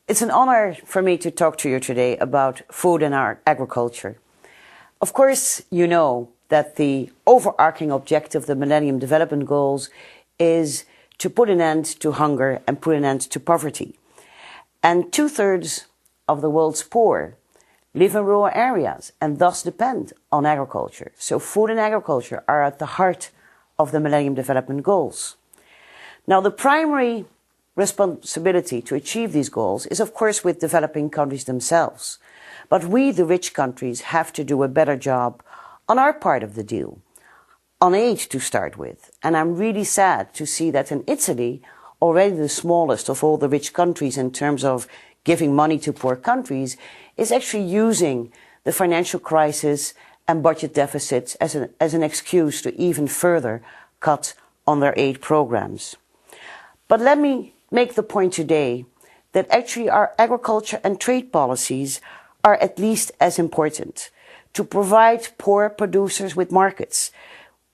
It's an honor for me to talk to you today about food and agriculture. Of course, you know that the overarching objective of the Millennium Development Goals is to put an end to hunger and put an end to poverty. And 2/3 of the world's poor live in rural areas and thus depend on agriculture. So food and agriculture are at the heart of the Millennium Development Goals. Now, the primary responsibility to achieve these goals is, of course, with developing countries themselves. But we, the rich countries, have to do a better job on our part of the deal, on aid to start with. And I'm really sad to see that in Italy, already the smallest of all the rich countries in terms of giving money to poor countries, is actually using the financial crisis and budget deficits as an excuse to even further cut on their aid programs. But let me make the point today that actually our agriculture and trade policies are at least as important to provide poor producers with markets,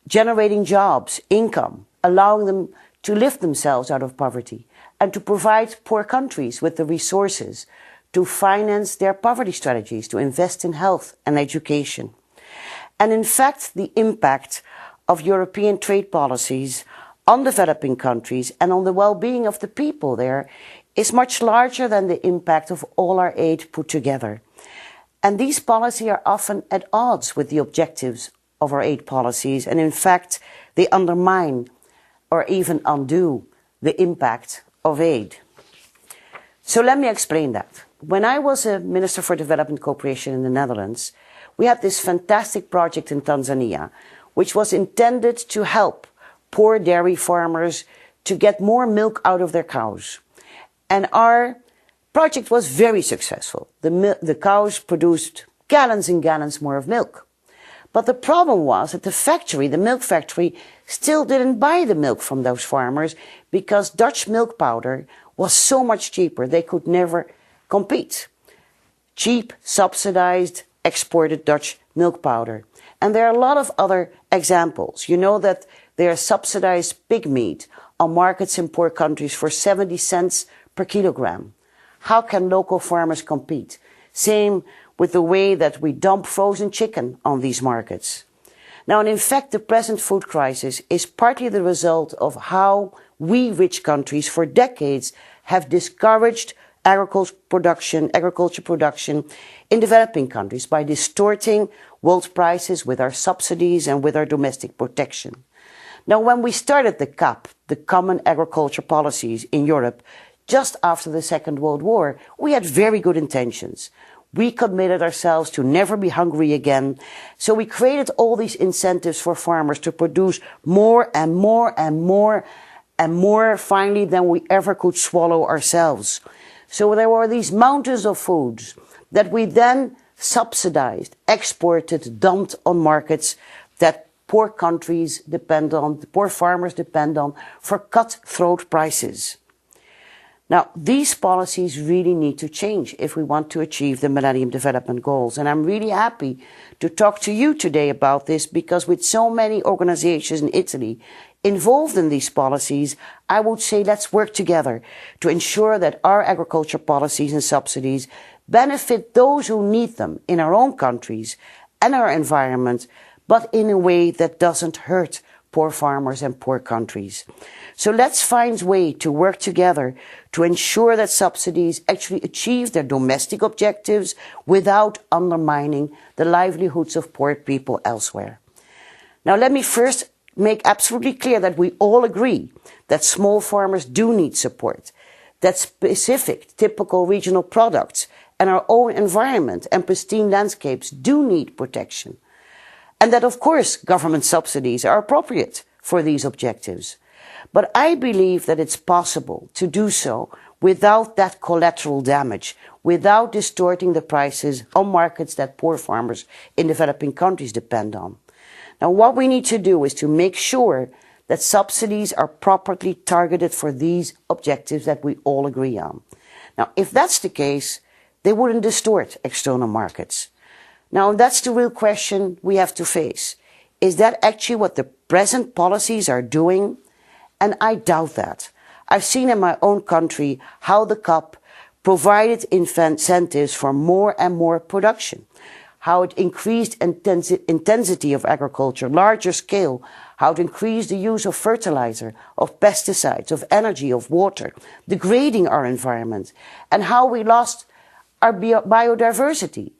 generating jobs, income, allowing them to lift themselves out of poverty, and to provide poor countries with the resources to finance their poverty strategies, to invest in health and education. And in fact, the impact of European trade policies on developing countries and on the well-being of the people there is much larger than the impact of all our aid put together. And these policies are often at odds with the objectives of our aid policies, and in fact, they undermine or even undo the impact of aid. So let me explain that. When I was a Minister for Development Cooperation in the Netherlands, we had this fantastic project in Tanzania, which was intended to help poor dairy farmers to get more milk out of their cows. And our project was very successful. The cows produced gallons and gallons more of milk. But the problem was that the milk factory, still didn't buy the milk from those farmers because Dutch milk powder was so much cheaper they could never compete. Cheap, subsidized, exported Dutch milk powder. And there are a lot of other examples. You know that there is subsidized pig meat on markets in poor countries for 70 cents per kilogram. How can local farmers compete? Same with the way that we dump frozen chicken on these markets. Now, and in fact, the present food crisis is partly the result of how we rich countries for decades have discouraged agriculture production in developing countries by distorting world prices with our subsidies and with our domestic protection. Now, when we started the CAP, the Common Agriculture Policies in Europe, just after the Second World War, we had very good intentions. We committed ourselves to never be hungry again. So we created all these incentives for farmers to produce more and more and more and more finally than we ever could swallow ourselves. So there were these mountains of foods that we then subsidized, exported, dumped on markets that poor countries depend on, poor farmers depend on for cutthroat prices. Now, these policies really need to change if we want to achieve the Millennium Development Goals. And I'm really happy to talk to you today about this because with so many organizations in Italy involved in these policies, I would say let's work together to ensure that our agriculture policies and subsidies benefit those who need them in our own countries and our environment, but in a way that doesn't hurt poor farmers and poor countries. So let's find a way to work together to ensure that subsidies actually achieve their domestic objectives without undermining the livelihoods of poor people elsewhere. Now, let me first make absolutely clear that we all agree that small farmers do need support, that specific, typical regional products and our own environment and pristine landscapes do need protection. And that, of course, government subsidies are appropriate for these objectives. But I believe that it's possible to do so without that collateral damage, without distorting the prices on markets that poor farmers in developing countries depend on. Now, what we need to do is to make sure that subsidies are properly targeted for these objectives that we all agree on. Now, if that's the case, they wouldn't distort external markets. Now, that's the real question we have to face. Is that actually what the present policies are doing? And I doubt that. I've seen in my own country how the CAP provided incentives for more and more production, how it increased intensity of agriculture, larger scale, how it increased the use of fertilizer, of pesticides, of energy, of water, degrading our environment, and how we lost our biodiversity.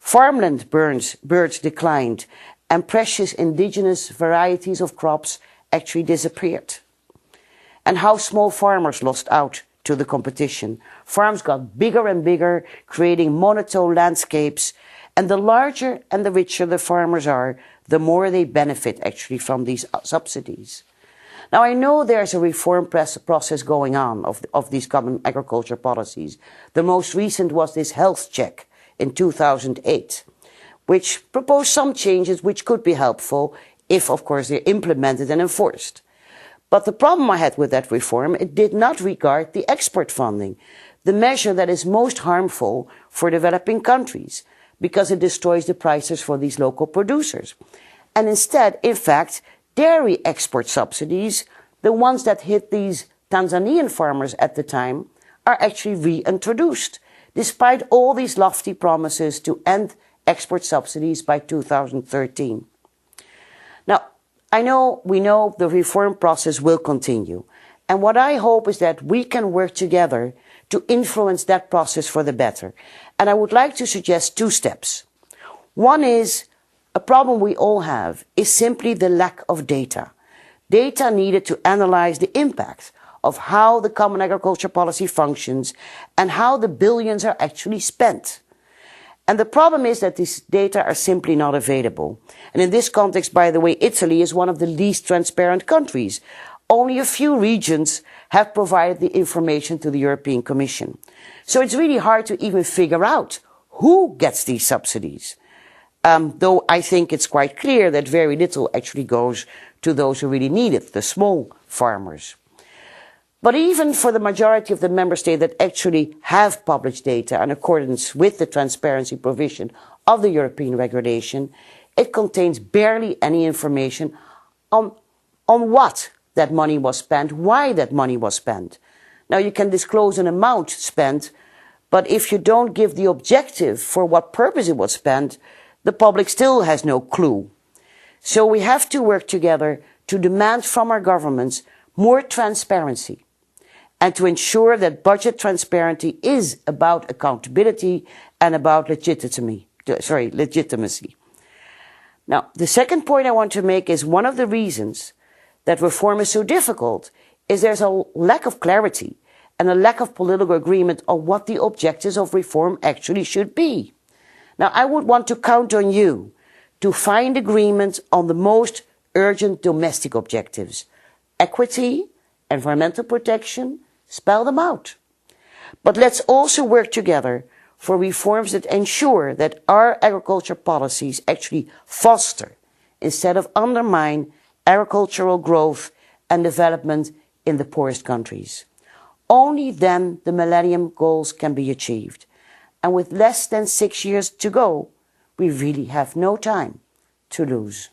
Farmland birds declined, and precious indigenous varieties of crops actually disappeared. And how small farmers lost out to the competition. Farms got bigger and bigger, creating monotone landscapes, and the larger and the richer the farmers are, the more they benefit actually from these subsidies. Now, I know there's a reform process going on of these common agriculture policies. The most recent was this health check in 2008, which proposed some changes which could be helpful if, of course, they're implemented and enforced. But the problem I had with that reform, it did not regard the export funding, the measure that is most harmful for developing countries, because it destroys the prices for these local producers. And instead, in fact, dairy export subsidies, the ones that hit these Tanzanian farmers at the time, are actually reintroduced, despite all these lofty promises to end export subsidies by 2013. Now, we know the reform process will continue. And what I hope is that we can work together to influence that process for the better. And I would like to suggest two steps. One is, a problem we all have is simply the lack of data. Data needed to analyze the impact of how the common agriculture policy functions and how the billions are actually spent. And the problem is that these data are simply not available. And in this context, by the way, Italy is one of the least transparent countries. Only a few regions have provided the information to the European Commission. So it's really hard to even figure out who gets these subsidies. Though I think it's quite clear that very little actually goes to those who really need it, the small farmers. But even for the majority of the member states that actually have published data in accordance with the transparency provision of the European regulation, it contains barely any information on what that money was spent, why that money was spent. Now, you can disclose an amount spent, but if you don't give the objective for what purpose it was spent, the public still has no clue. So we have to work together to demand from our governments more transparency, and to ensure that budget transparency is about accountability and about legitimacy. Now, the second point I want to make is one of the reasons that reform is so difficult is there's a lack of clarity and a lack of political agreement on what the objectives of reform actually should be. Now, I would want to count on you to find agreement on the most urgent domestic objectives. Equity, environmental protection, spell them out. But let's also work together for reforms that ensure that our agriculture policies actually foster, instead of undermine, agricultural growth and development in the poorest countries. Only then the Millennium Goals can be achieved. And with less than 6 years to go, we really have no time to lose.